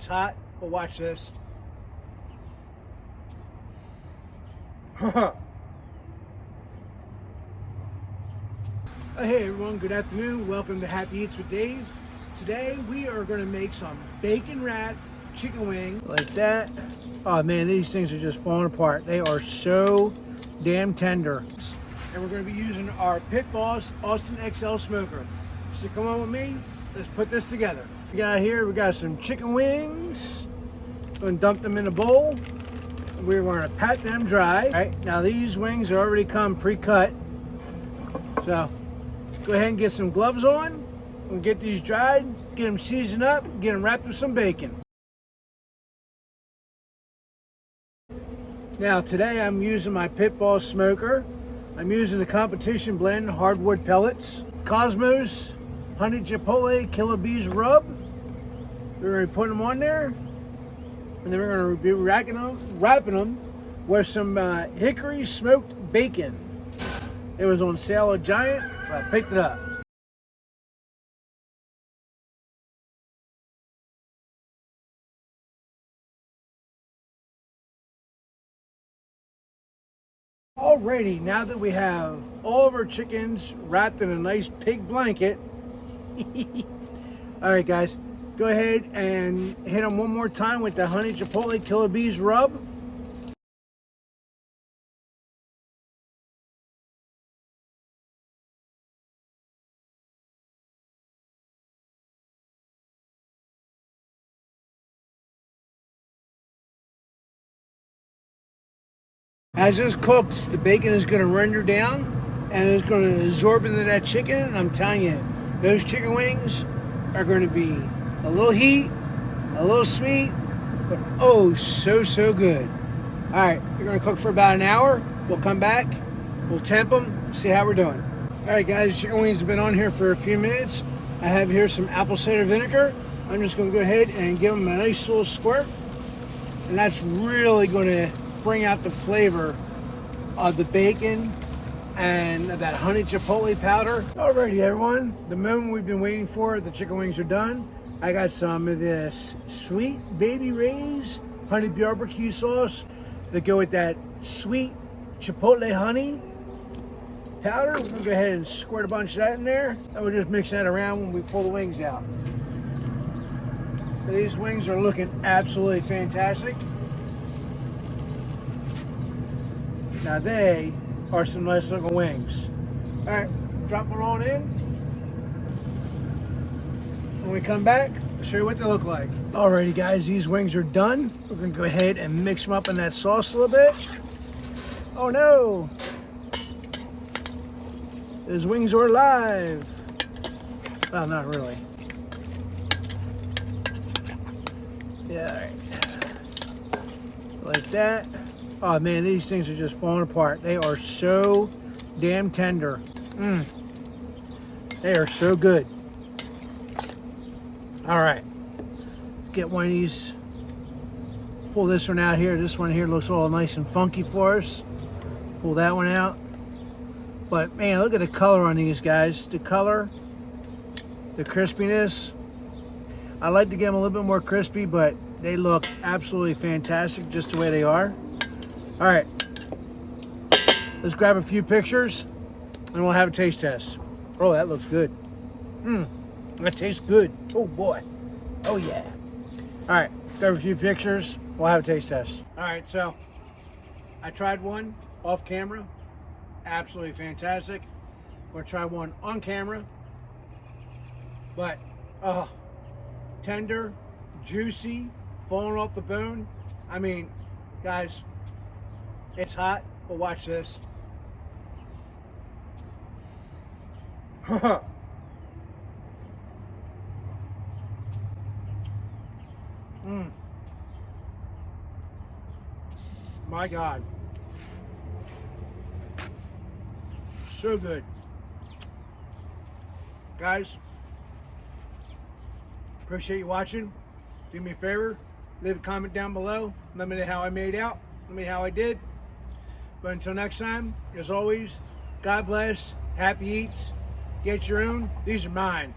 hot, but watch this. Hey everyone, good afternoon. Welcome to Happy Eats with Dave. Today we are going to make some bacon wrapped chicken wing like that. Oh man, these things are just falling apart. They are so damn tender. And we're going to be using our Pit Boss Austin XL smoker. So come on with me, let's put this together. We got some chicken wings. Going to dump them in a bowl. We're going to pat them dry. All right, now these wings are already come pre-cut. So go ahead and get some gloves on. We'll get these dried, get them seasoned up, get them wrapped with some bacon. Now today I'm using my Pit Boss smoker. I'm using the competition blend hardwood pellets. Cosmos honey chipotle killer bees rub. We're going to be putting them on there. And then we're going to be wrapping them with some hickory smoked bacon. It was on sale at Giant, so I picked it up. Alrighty, now that we have all of our chickens wrapped in a nice pig blanket, all right guys, go ahead and hit them one more time with the honey chipotle killer bees rub. As this cooks, the bacon is going to render down and it's going to absorb into that chicken. And I'm telling you, those chicken wings are going to be a little heat, a little sweet, but oh, so good. All right, we're going to cook for about an hour. We'll come back, we'll temp them, see how we're doing. All right, guys, chicken wings have been on here for a few minutes. I have here some apple cider vinegar. I'm just going to go ahead and give them a nice little squirt. And that's really going to bring out the flavor of the bacon and that honey chipotle powder. Alrighty everyone, the moment we've been waiting for, the chicken wings are done. I got some of this sweet Baby Ray's honey barbecue sauce that go with that sweet chipotle honey powder. We're gonna go ahead and squirt a bunch of that in there, and we'll just mix that around when we pull the wings out. These wings are looking absolutely fantastic. Now they are some nice looking wings. All right, drop them on in. When we come back, I'll show you what they look like. Alrighty guys, these wings are done. We're gonna go ahead and mix them up in that sauce a little bit. Oh no! Those wings are alive. Well, not really. Yeah, all right. Like that. Oh man, these things are just falling apart. They are so damn tender. They are so good. All right, get one of these. Pull this one out here. This one here looks all nice and funky for us. Pull that one out. But man, look at the color on these guys. The color, the crispiness. I like to get them a little bit more crispy, but they look absolutely fantastic just the way they are. All right, let's grab a few pictures and we'll have a taste test. Oh, that looks good. That tastes good. Oh boy. Oh yeah. All right, grab a few pictures. We'll have a taste test. All right, so I tried one off camera. Absolutely fantastic. We'll try one on camera. But, tender, juicy, falling off the bone. I mean, guys, it's hot, but watch this. My God. So good. Guys, appreciate you watching. Do me a favor, leave a comment down below. Let me know how I made out. Let me know how I did. But until next time, as always, God bless, happy eats, get your own. These are mine.